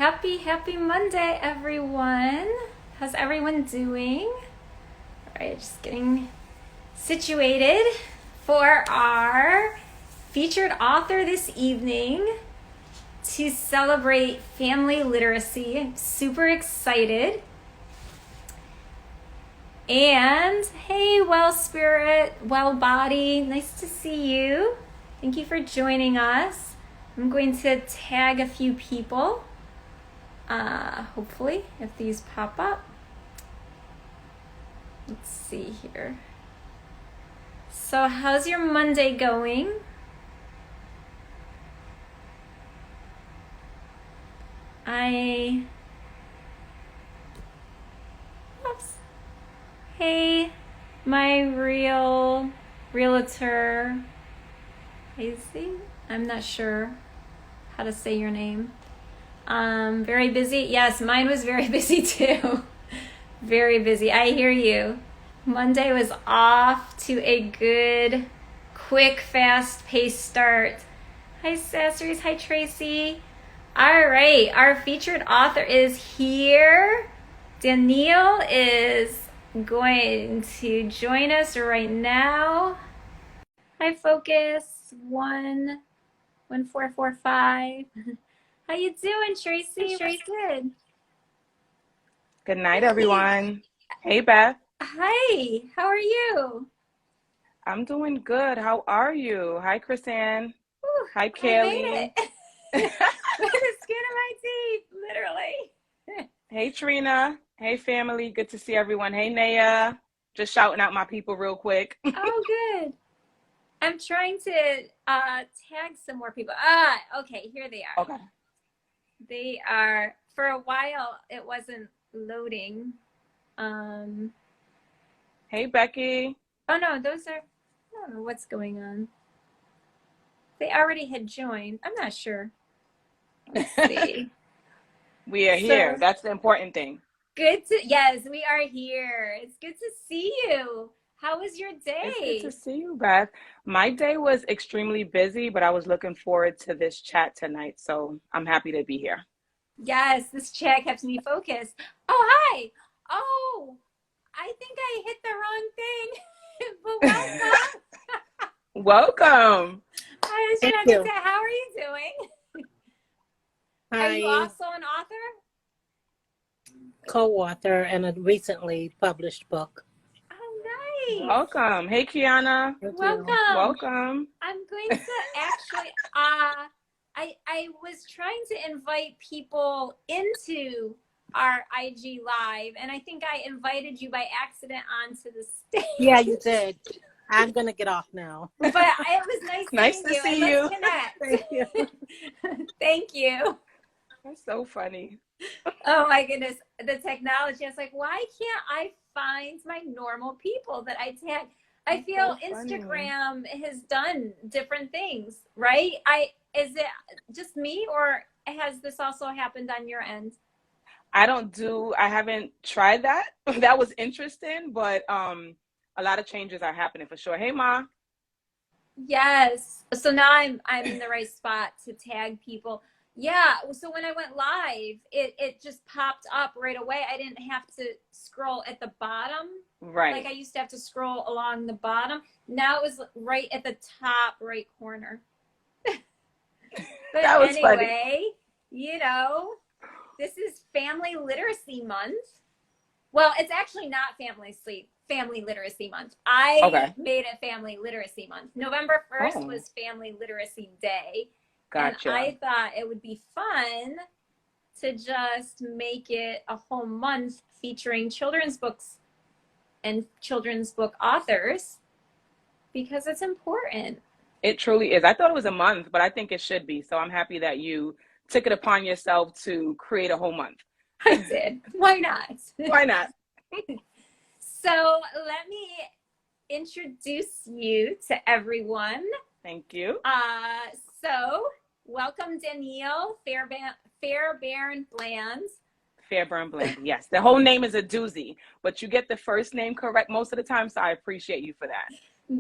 Happy Monday, everyone. How's everyone doing? All right, just getting situated for our featured author this evening to celebrate family literacy. I'm super excited. And hey, Well Spirit, Well Body, nice to see you. Thank you for joining us. I'm going to tag a few people, hopefully, if these pop up. Let's see here. So how's your Monday going? Oops. Hey, my realtor, Hazy? I'm not sure how to say your name. Very busy? Yes, mine was very busy too. Very busy. I hear you. Monday was off to a good, quick, fast-paced start. Hi, Sasseries. Hi, Tracy. All right, our featured author is here. Daniélle is going to join us right now. Hi, Focus. 1445. How you doing, Tracy? Very good. Good night, everyone. Hey, Beth. Hi, how are you? I'm doing good. How are you? Hi, Chrisanne. Whew, Hi, I Kaylee. made it. With the skin of my teeth, literally. Hey, Trina. Hey, family. Good to see everyone. Hey, Naya. Just shouting out my people real quick. Oh, good. I'm trying to tag some more people. Okay, here they are. Okay. They are, for a while, it wasn't loading. Hey, Becky. Oh, no, those are, I don't know what's going on. They already had joined. I'm not sure. Let's see. We are here. That's the important thing. Yes, we are here. It's good to see you. How was your day? It's good to see you, Beth. My day was extremely busy, but I was looking forward to this chat tonight, so I'm happy to be here. Yes, this chat kept me focused. Oh, hi. Oh, I think I hit the wrong thing. But welcome. Welcome. I was trying to say, how are you doing? Hi. Are you also an author? Co-author and a recently published book. Oh, nice. Welcome. Hey, Kiana. Welcome. Welcome. I'm going to actually, I was trying to invite people into our IG live, and I think I invited you by accident onto the stage. Yeah, you did. I'm going to get off now. But it was nice to see you. you. Let's connect. Thank you. Thank you. That's so funny. Oh my goodness, the technology. I was like, why can't I find my normal people that I tag? I feel so Instagram has done different things, right? Is it just me, or has this also happened on your end? I haven't tried that. That was interesting, but a lot of changes are happening for sure. Hey, Ma. Yes. So now I'm in the right spot to tag people. Yeah, so when I went live, it just popped up right away. I didn't have to scroll at the bottom. Right. Like I used to have to scroll along the bottom. Now it was right at the top right corner. But that was anyway, funny. You know, this is Family Literacy Month. Well, it's actually not Family Literacy Month. I made it Family Literacy Month. November 1st was Family Literacy Day. Gotcha. And I thought it would be fun to just make it a whole month featuring children's books and children's book authors because it's important. It truly is. I thought it was a month, but I think it should be. So I'm happy that you took it upon yourself to create a whole month. I did. Why not? Why not? So let me introduce you to everyone. Thank you. So welcome, Daniélle Fairbairn-Bland. Fairbairn-Bland, yes. The whole name is a doozy, but you get the first name correct most of the time, so I appreciate you for that.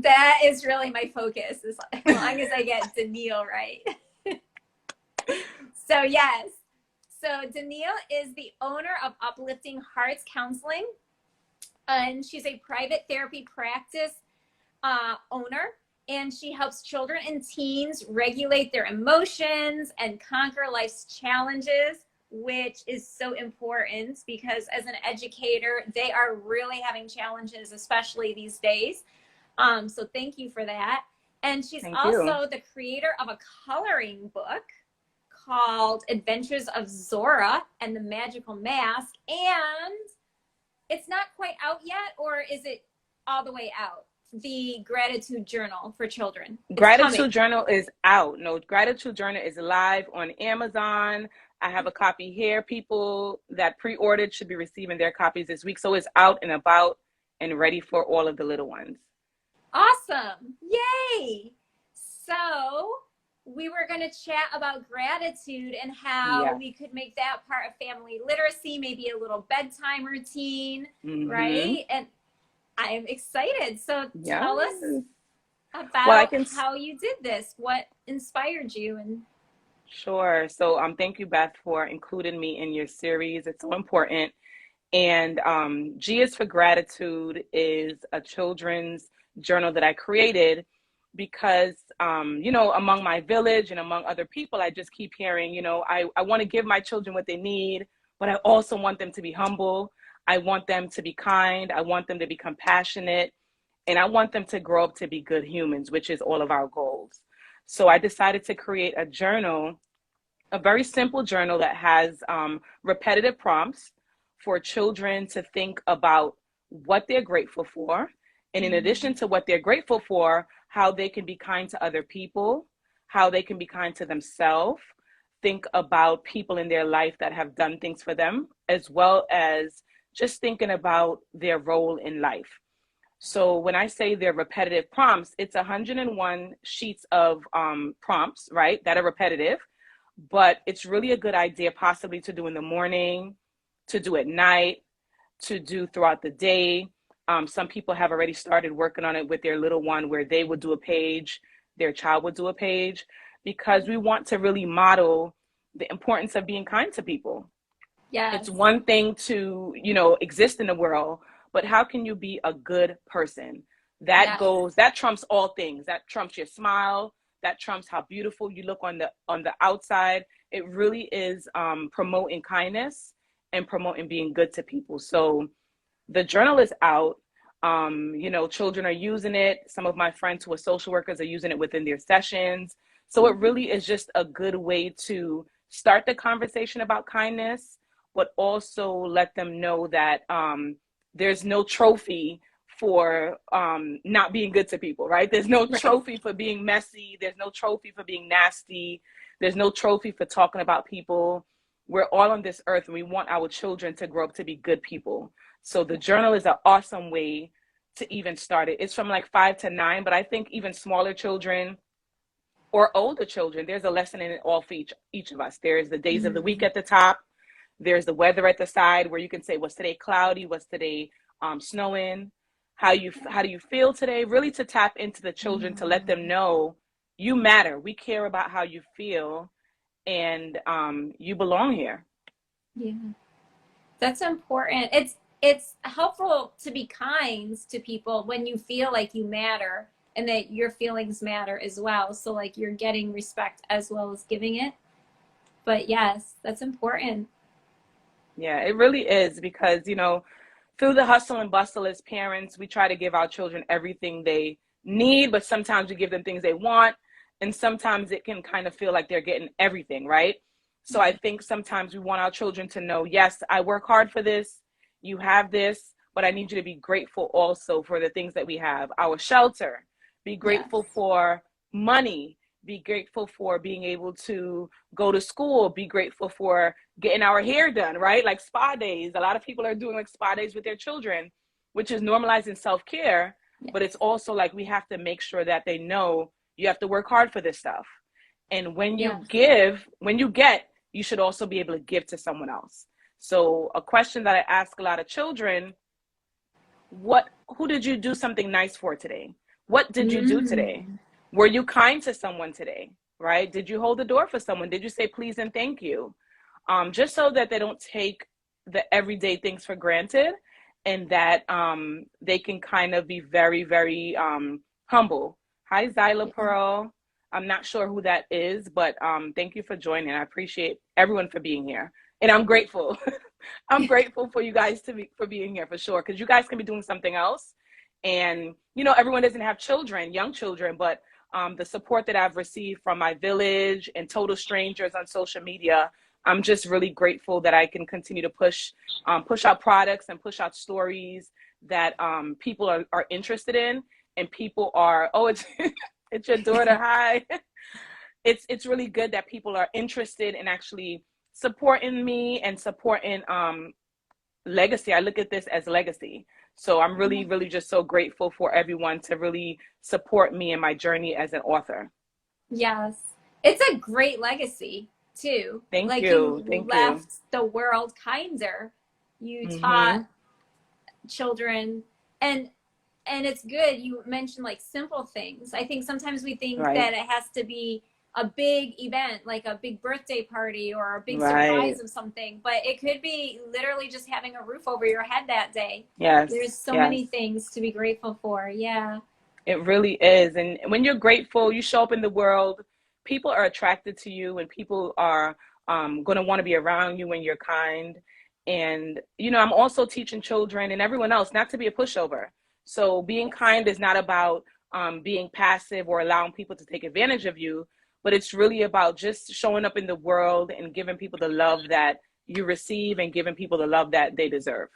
That is really my focus, as long as I get Daniélle right. So yes. So Daniélle is the owner of Uplifting Hearts Counseling, and she's a private therapy practice owner, and she helps children and teens regulate their emotions and conquer life's challenges, which is so important because as an educator, they are really having challenges, especially these days. So thank you for that. And she's Thank also you. the creator of a coloring book called Adventures of Zora and the Magical Mask. And it's not quite out yet, or is it all the way out? The Gratitude Journal for Children. Gratitude Journal is out. No, Gratitude Journal is live on Amazon. I have a copy here. People that pre-ordered should be receiving their copies this week. So it's out and about and ready for all of the little ones. Awesome. Yay. So we were going to chat about gratitude and how we could make that part of family literacy, maybe a little bedtime routine, right? And I'm excited. So tell us about how you did this. What inspired you? And Sure. So thank you, Beth, for including me in your series. It's so important. And G is for Gratitude is a children's journal that I created because, you know, among my village and among other people, I just keep hearing, you know, I want to give my children what they need, but I also want them to be humble. I want them to be kind. I want them to be compassionate. And I want them to grow up to be good humans, which is all of our goals. So I decided to create a journal, a very simple journal that has repetitive prompts for children to think about what they're grateful for. And in addition to what they're grateful for, how they can be kind to other people, how they can be kind to themselves, think about people in their life that have done things for them, as well as just thinking about their role in life. So when I say they're repetitive prompts, it's 101 sheets of prompts, right, that are repetitive. But it's really a good idea possibly to do in the morning, to do at night, to do throughout the day. Some people have already started working on it with their little one where they would do a page, their child would do a page, because we want to really model the importance of being kind to people. yeah, It's one thing to, you know, exist in the world, but how can you be a good person? That goes, that trumps all things. That trumps your smile. That trumps how beautiful you look on the outside. It really is promoting kindness and promoting being good to people. So the journal is out. You know, children are using it. Some of my friends who are social workers are using it within their sessions. So it really is just a good way to start the conversation about kindness, but also let them know that there's no trophy for not being good to people, right? There's no trophy for being messy. There's no trophy for being nasty. There's no trophy for talking about people. We're all on this earth and we want our children to grow up to be good people. So the journal is an awesome way to even start it. It's from like 5 to 9, but I think even smaller children or older children, there's a lesson in it all for each of us. There's the days of the week at the top. There's the weather at the side where you can say, what's today cloudy? What's today snowing? How do you feel today? Really to tap into the children to let them know you matter. We care about how you feel and you belong here. Yeah, that's important. It's helpful to be kind to people when you feel like you matter and that your feelings matter as well. So like you're getting respect as well as giving it. But yes, that's important. Yeah, it really is because, you know, through the hustle and bustle as parents, we try to give our children everything they need, but sometimes we give them things they want. And sometimes it can kind of feel like they're getting everything, right? So I think sometimes we want our children to know, yes, I work hard for this. You have this, but I need you to be grateful also for the things that we have. Our shelter, be grateful for money, be grateful for being able to go to school, be grateful for getting our hair done, right? Like spa days. A lot of people are doing like spa days with their children, which is normalizing self-care, but it's also like we have to make sure that they know you have to work hard for this stuff. And when you give, when you get, you should also be able to give to someone else. So a question that I ask a lot of children, who did you do something nice for today? What did you do today? Were you kind to someone today, right? Did you hold the door for someone? Did you say please and thank you? just so that they don't take the everyday things for granted, and that they can kind of be very, very humble. Hi, Zyla Pearl. I'm not sure who that is, but thank you for joining. I appreciate everyone for being here. And I'm grateful. I'm grateful for you guys for being here for sure, because you guys can be doing something else. And, you know, everyone doesn't have children, young children, but the support that I've received from my village and total strangers on social media, I'm just really grateful that I can continue to push out products and push out stories that people are interested in, and people are, oh, it's it's your daughter, hi. It's really good that people are interested in actually supporting me and supporting legacy. I look at this as legacy. So I'm really, really just so grateful for everyone to really support me in my journey as an author. Yes. It's a great legacy too. Thank like you. You Thank left you. the world kinder. You Mm-hmm. taught children, and it's good you mentioned like simple things. I think sometimes we think Right. that it has to be a big event, like a big birthday party or a big Right. surprise of something, but it could be literally just having a roof over your head that day. Yes. There's so yes. many things to be grateful for. Yeah. It really is. And when you're grateful, you show up in the world, people are attracted to you, and people are going to want to be around you when you're kind. And, you know, I'm also teaching children and everyone else not to be a pushover. So being kind is not about being passive or allowing people to take advantage of you, but it's really about just showing up in the world and giving people the love that you receive and giving people the love that they deserve.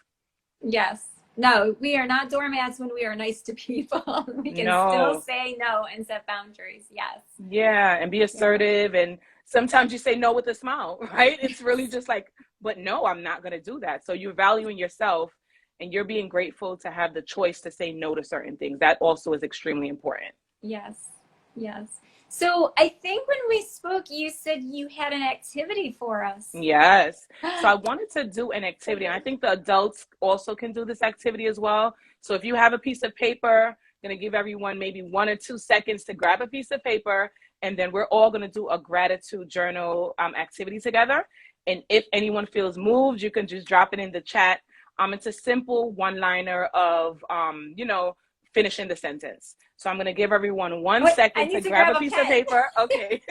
Yes. No, we are not doormats when we are nice to people. We can still say no and set boundaries. Yes. Yeah, and be assertive. Yeah. And sometimes you say no with a smile, right? It's really just like, but no, I'm not going to do that. So you're valuing yourself, and you're being grateful to have the choice to say no to certain things. That also is extremely important. Yes. Yes. So I think when we spoke, you said you had an activity for us. Yes. So I wanted to do an activity. And I think the adults also can do this activity as well. So if you have a piece of paper, I'm going to give everyone maybe 1 or 2 seconds to grab a piece of paper. And then we're all going to do a gratitude journal activity together. And if anyone feels moved, you can just drop it in the chat. It's a simple one-liner of, you know, finishing the sentence. So I'm going to give everyone 1 second to grab a piece of paper. Okay.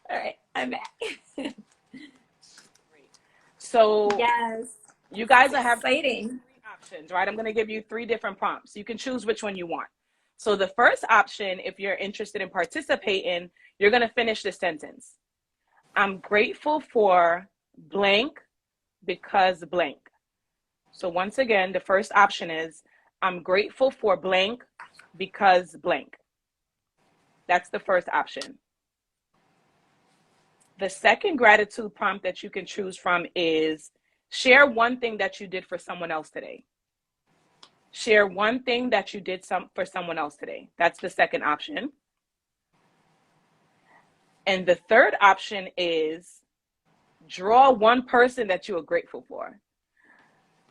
All right, I'm back. So yes, you guys have exciting 3 options, right? I'm going to give you 3 different prompts. You can choose which one you want. So the first option, if you're interested in participating, you're going to finish the sentence. I'm grateful for blank because blank. So once again, the first option is, I'm grateful for blank because blank. That's the first option. The second gratitude prompt that you can choose from is, share one thing that you did for someone else today. Share one thing that you did for someone else today. That's the second option. And the third option is, draw one person that you are grateful for.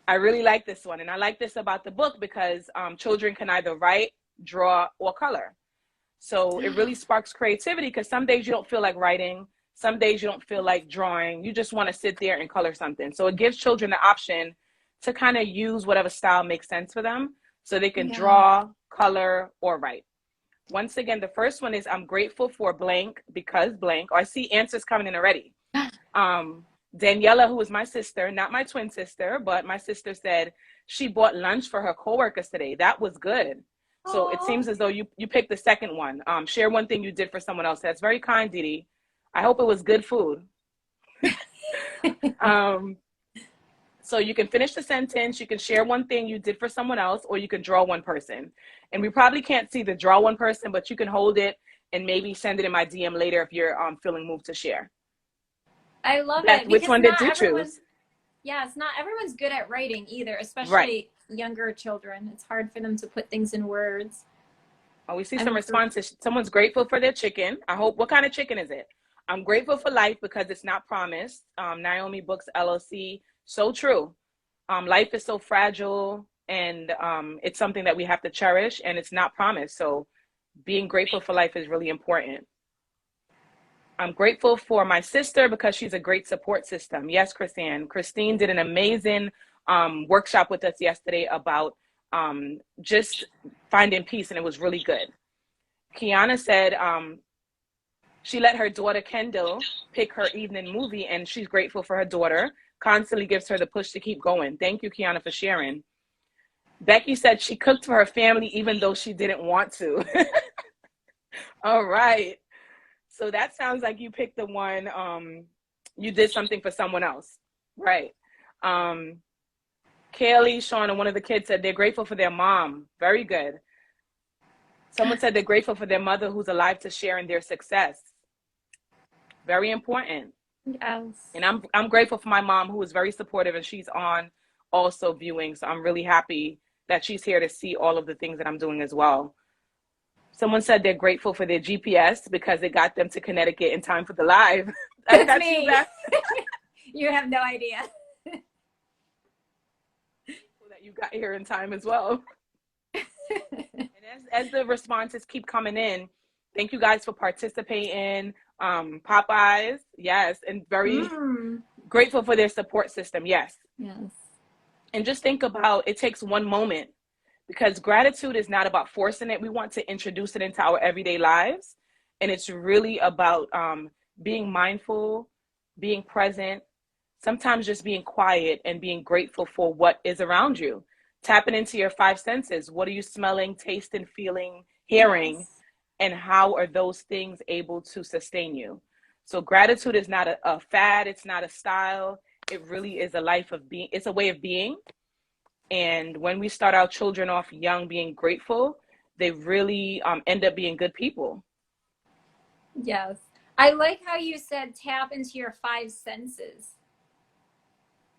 I really like this one. And I like this about the book because children can either write, draw, or color. So it really sparks creativity, because some days you don't feel like writing. Some days you don't feel like drawing. You just want to sit there and color something. So it gives children the option to kind of use whatever style makes sense for them. So they can draw, color, or write. Once again, the first one is, I'm grateful for blank because blank. Oh, I see answers coming in already. Daniélle, who is my sister, not my twin sister, but my sister, said she bought lunch for her coworkers today. That was good. Aww. So it seems as though you picked the second one. Share one thing you did for someone else. That's very kind, Didi. I hope it was good food. So you can finish the sentence, you can share one thing you did for someone else, or you can draw one person. And we probably can't see the draw one person, but you can hold it and maybe send it in my DM later if you're feeling moved to share. I love Beth, it. Which one did you choose? Yes, not everyone's good at writing either, especially younger children. It's hard for them to put things in words. Oh, we see some responses. Someone's grateful for their chicken. I hope, what kind of chicken is it? I'm grateful for life because it's not promised. Naomi Books LLC. So true. Life is so fragile, and it's something that we have to cherish, and it's not promised. So being grateful for life is really important. I'm grateful for my sister because she's a great support system. Yes, Christine did an amazing workshop with us yesterday about just finding peace, and it was really good. Kiana said she let her daughter Kendall pick her evening movie, and she's grateful for her daughter. Constantly gives her the push to keep going. Thank you, Kiana, for sharing. Becky said she cooked for her family even though she didn't want to. All right. So that sounds like you picked the one, you did something for someone else. Right. Kaylee, Sean, and one of the kids said they're grateful for their mom. Very good. Someone said they're grateful for their mother who's alive to share in their success. Very important. Yes. And I'm grateful for my mom, who is very supportive, and she's on also viewing. So I'm really happy that she's here to see all of the things that I'm doing as well. Someone said they're grateful for their GPS because it got them to Connecticut in time for the live. That's me. You have no idea. That you got here in time as well. And as the responses keep coming in, thank you guys for participating. Popeyes, yes, and very grateful for their support system. Yes. Yes. And just think about, it takes one moment, because gratitude is not about forcing it. We want to introduce it into our everyday lives. And it's really about being mindful, being present, sometimes just being quiet and being grateful for what is around you. Tapping into your five senses. What are you smelling, tasting, feeling, hearing? Yes. And how are those things able to sustain you? So gratitude is not a fad. It's not a style. It really is a life of being. It's a way of being. And when we start our children off young being grateful, they really end up being good people. Yes. I like how you said tap into your five senses.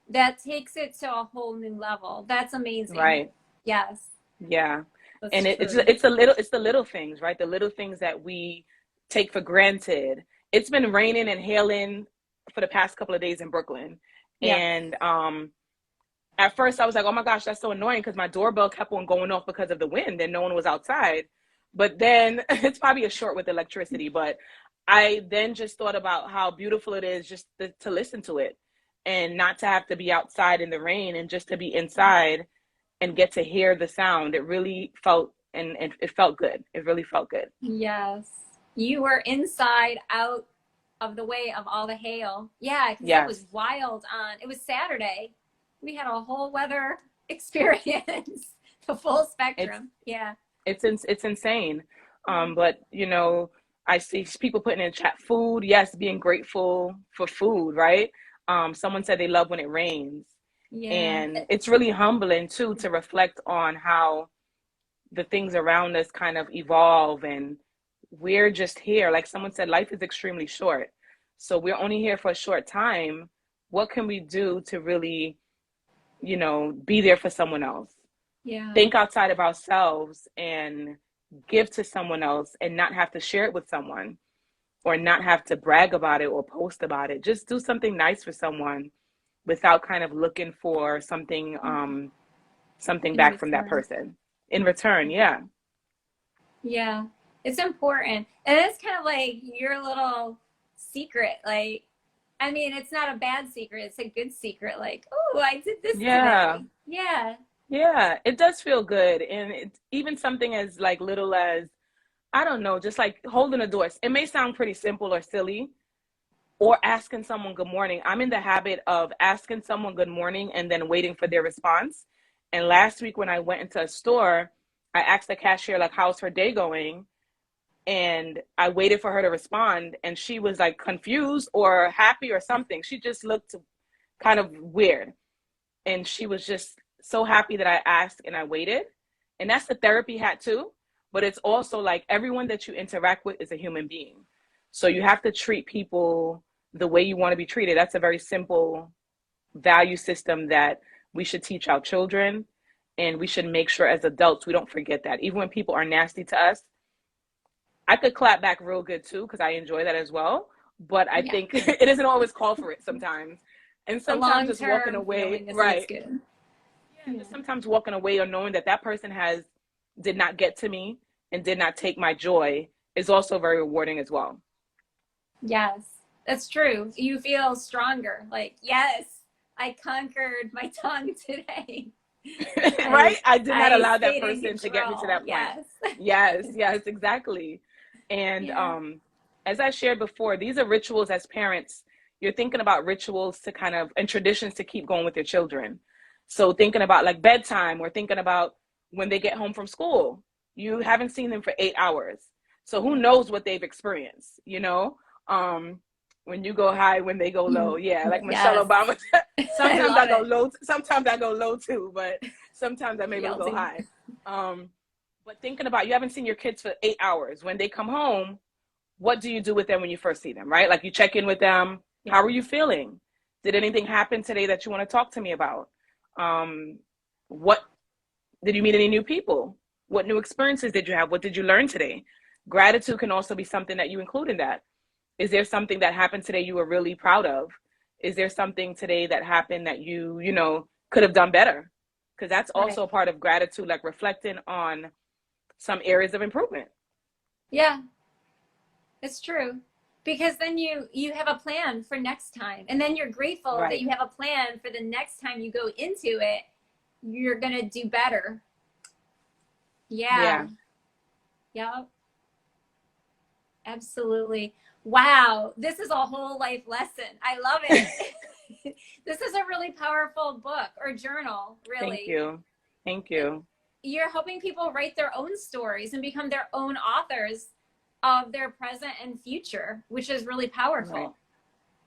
That takes it to a whole new level. That's amazing. Right. Yes. Yeah. That's and it's the little things, right? The little things that we take for granted. It's been raining and hailing for the past couple of days in Brooklyn. Yeah. And at first I was like, oh my gosh, that's so annoying, because my doorbell kept on going off because of the wind and no one was outside. But then it's probably a short with electricity, but I then just thought about how beautiful it is just to listen to it and not to have to be outside in the rain, and just to be inside and get to hear the sound. It really felt, and it felt good. It really felt good. Yes. You were inside, out of the way of all the hail. Yeah, because yes. It was wild it was Saturday. We had a whole weather experience, the full spectrum. It's insane. But you know, I see people putting in chat food. Yes, being grateful for food, right? Someone said they love when it rains. Yeah. And it's really humbling too, to reflect on how the things around us kind of evolve, and we're just here. Like someone said, life is extremely short. So we're only here for a short time. What can we do to really, you know, be there for someone else? Yeah. Think outside of ourselves and give to someone else, and not have to share it with someone, or not have to brag about it or post about it. Just do something nice for someone without kind of looking for something back from that person in return. Yeah. Yeah. It's important. And it's kind of like your little secret. Like, I mean, it's not a bad secret. It's a good secret. Like, oh, I did this today. Yeah. Yeah. It does feel good. And it's even something as like little as, I don't know, just like holding a door. It may sound pretty simple or silly, or asking someone good morning. I'm in the habit of asking someone good morning and then waiting for their response. And last week when I went into a store, I asked the cashier, like, how's her day going? And I waited for her to respond, and she was like confused or happy or something. She just looked kind of weird. And she was just so happy that I asked and I waited. And that's the therapy hat too. But it's also like everyone that you interact with is a human being. So you have to treat people the way you want to be treated. That's a very simple value system that we should teach our children. And we should make sure as adults we don't forget that. Even when people are nasty to us, I could clap back real good too, because I enjoy that as well. But I think it isn't always called for it sometimes. And sometimes just walking away, right? Good. Yeah, just sometimes walking away, or knowing that that person did not get to me and did not take my joy, is also very rewarding as well. Yes, that's true. You feel stronger. Like, yes, I conquered my tongue today. Right? I did not I allow that stayed in person to get me to control. that point. Yes. Yes, yes, exactly. And Yeah. as I shared before, these are rituals as parents. You're thinking about rituals to kind of, and traditions to keep going with your children. So thinking about like bedtime, or thinking about when they get home from school. You haven't seen them for 8 hours. So who knows what they've experienced, you know? When you go high, when they go low. Yeah, like Michelle Yes. Obama. I Sometimes I love go it. low, sometimes I go low too, but sometimes I'm able to go Guilty. high. But thinking about, you haven't seen your kids for 8 hours. When they come home, what do you do with them when you first see them, right? Like you check in with them. Yeah. How are you feeling? Did anything happen today that you want to talk to me about? What did you meet any new people? What new experiences did you have? What did you learn today? Gratitude can also be something that you include in that. Is there something that happened today you were really proud of? Is there something today that happened that you know, could have done better? Because that's Right. also a part of gratitude, like reflecting on some areas of improvement. Yeah, it's true. Because then you have a plan for next time. And then you're grateful that Right. you have a plan for the next time you go into it. You're going to do better. Yeah. Yeah. Yep. Absolutely. Wow. This is a whole life lesson. I love it. This is a really powerful book or journal, Thank really. you. Thank you. You're helping people write their own stories and become their own authors of their present and future, which is really Right. powerful.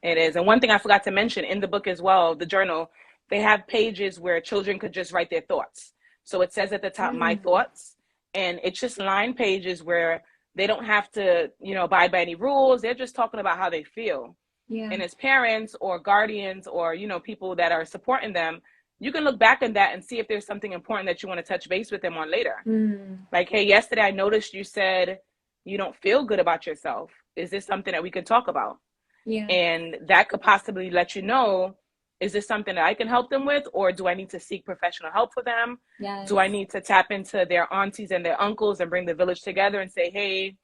It is. And one thing I forgot to mention in the book as well, the journal, they have pages where children could just write their thoughts. So it says at the top, my Mm. thoughts. And it's just line pages where they don't have to, abide by any rules. They're just talking about how they feel. Yeah. And as parents or guardians or, people that are supporting them, you can look back on that and see if there's something important that you want to touch base with them on later. Mm. Like, hey, yesterday I noticed you said you don't feel good about yourself. Is this something that we could talk about? Yeah. And that could possibly let you know, is this something that I can help them with, or do I need to seek professional help for them? Yes. Do I need to tap into their aunties and their uncles and bring the village together and say, hey,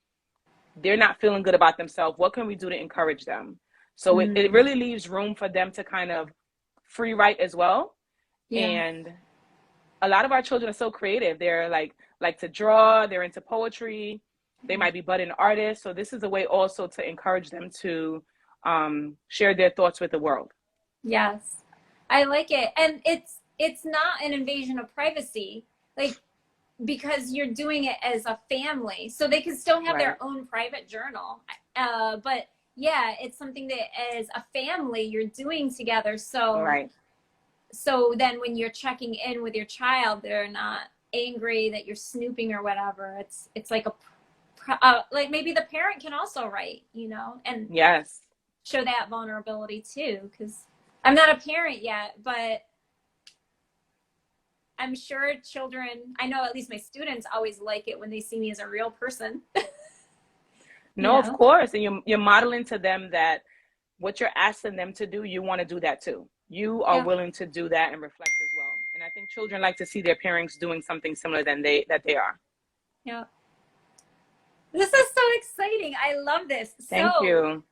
they're not feeling good about themselves. What can we do to encourage them? So it really leaves room for them to kind of free write as well. Yeah. And a lot of our children are so creative. They're like to draw, they're into poetry, they might be budding artists. So this is a way also to encourage them to share their thoughts with the world. Yes. I like it. And it's not an invasion of privacy. Like, because you're doing it as a family, so they can still have Right. their own private journal. But yeah, it's something that as a family you're doing together. Right. So then when you're checking in with your child, they're not angry that you're snooping or whatever. It's like like maybe the parent can also write, and Yes. show that vulnerability too. Because I'm not a parent yet, but I'm sure children, I know at least my students always like it when they see me as a real person. No, of course. And you're modeling to them that what you're asking them to do, you want to do that too. You are willing to do that and reflect as well. And I think children like to see their parents doing something similar that they are. Yeah. This is so exciting. I love this. Thank you.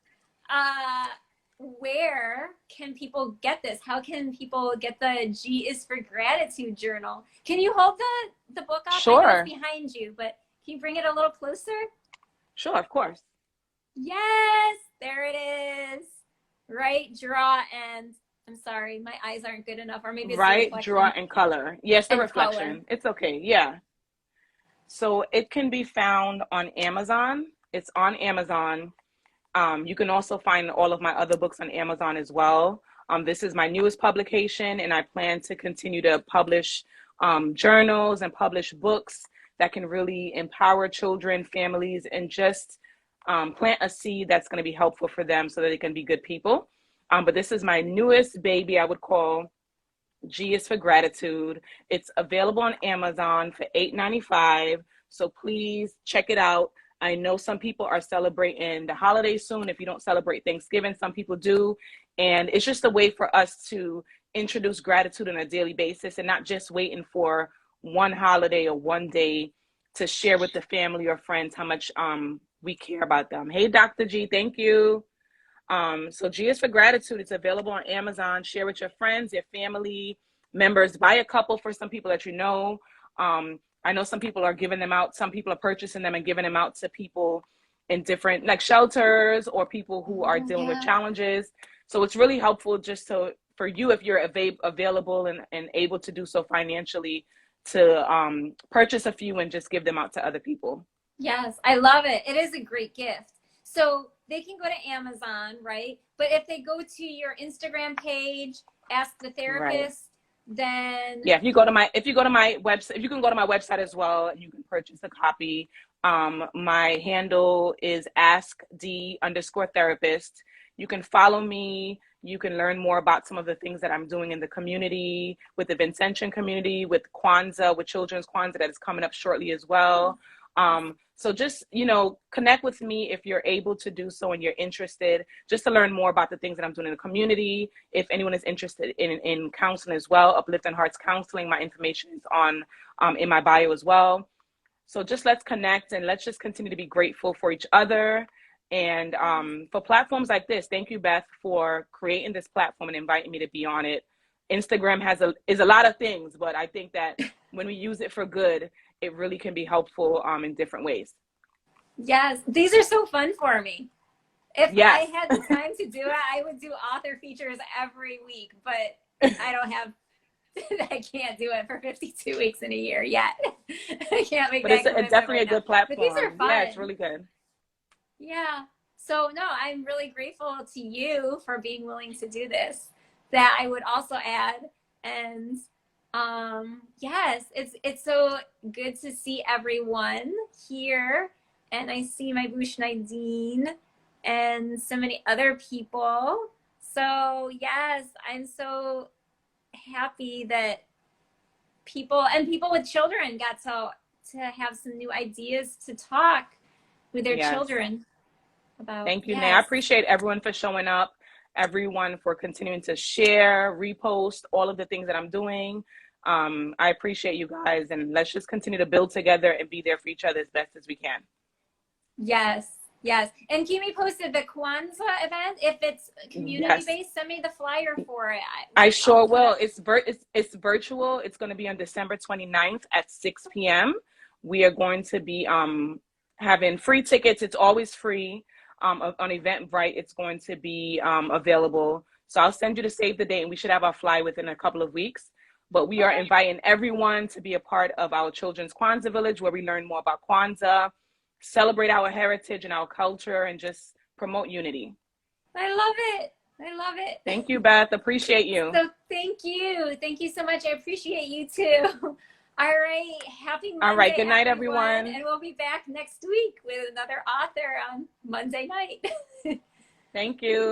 Where can people get this? How can people get the G is for Gratitude journal? Can you hold the book up? Sure. I know it's behind you, but can you bring it a little closer? Sure, of course. Yes, there it is. Right, draw, and I'm sorry, my eyes aren't good enough, or maybe it's right, the reflection. draw, and color. Yes, the and reflection. Color. It's okay. Yeah. So it can be found on Amazon. It's on Amazon. You can also find all of my other books on Amazon as well. This is my newest publication, and I plan to continue to publish journals and publish books that can really empower children, families, and just plant a seed that's going to be helpful for them so that they can be good people. But this is my newest baby, I would call. G is for Gratitude. It's available on Amazon for $8.95. So please check it out. I know some people are celebrating the holidays soon. If you don't celebrate Thanksgiving, some people do. And it's just a way for us to introduce gratitude on a daily basis and not just waiting for one holiday or one day to share with the family or friends how much we care about them. Hey, Dr. G, thank you. So G is for Gratitude. It's available on Amazon. Share with your friends, your family members. Buy a couple for some people that you know. I know some people are giving them out. Some people are purchasing them and giving them out to people in different like shelters or people who are dealing with challenges. So it's really helpful just for you, if you're available and able to do so financially, to purchase a few and just give them out to other people. Yes, I love it. It is a great gift. So they can go to Amazon, right? But if they go to your Instagram page, Ask the Therapist, then yeah, if you go to my website, you can go to my website as well, and you can purchase a copy. My handle is askd_therapist. You can follow me. You can learn more about some of the things that I'm doing in the community, with the Vincentian community, with Kwanzaa, with Children's Kwanzaa that is coming up shortly as well. So just, connect with me if you're able to do so and you're interested, just to learn more about the things that I'm doing in the community. If anyone is interested in counseling as well, Uplifting Hearts Counseling, my information is on in my bio as well. So just let's connect and let's just continue to be grateful for each other. And for platforms like this, thank you, Beth, for creating this platform and inviting me to be on it. Instagram is a lot of things, but I think that when we use it for good, it really can be helpful in different ways. Yes, these are so fun for me. If I had the time to do it, I would do author features every week, but I don't have. I can't do it for 52 weeks in a year yet. I can't make that. But it's definitely a good platform. But these are fun. Yeah, it's really good. Yeah. So no, I'm really grateful to you for being willing to do this. That I would also add, and yes, it's so good to see everyone here, and I see my Bush Nadine and so many other people. So yes, I'm so happy that people with children got to have some new ideas to talk with their children about. Thank you, Nay. I appreciate everyone for showing up, everyone for continuing to share, repost all of the things that I'm doing. I appreciate you guys, and let's just continue to build together and be there for each other as best as we can. Yes. And keep me posted the Kwanzaa event. If it's community-based, send me the flyer for it. I sure will. It's virtual. It's going to be on December 29th at 6 p.m. We are going to be having free tickets. It's always free. On Eventbrite, it's going to be available. So I'll send you to save the date, and we should have our fly within a couple of weeks. But we are inviting everyone to be a part of our Children's Kwanzaa Village, where we learn more about Kwanzaa, celebrate our heritage and our culture, and just promote unity. I love it. Thank you, Beth. Appreciate you. So thank you so much. I appreciate you too. All right, happy Monday. All right, good night, everyone. And we'll be back next week with another author on Monday night. Thank you.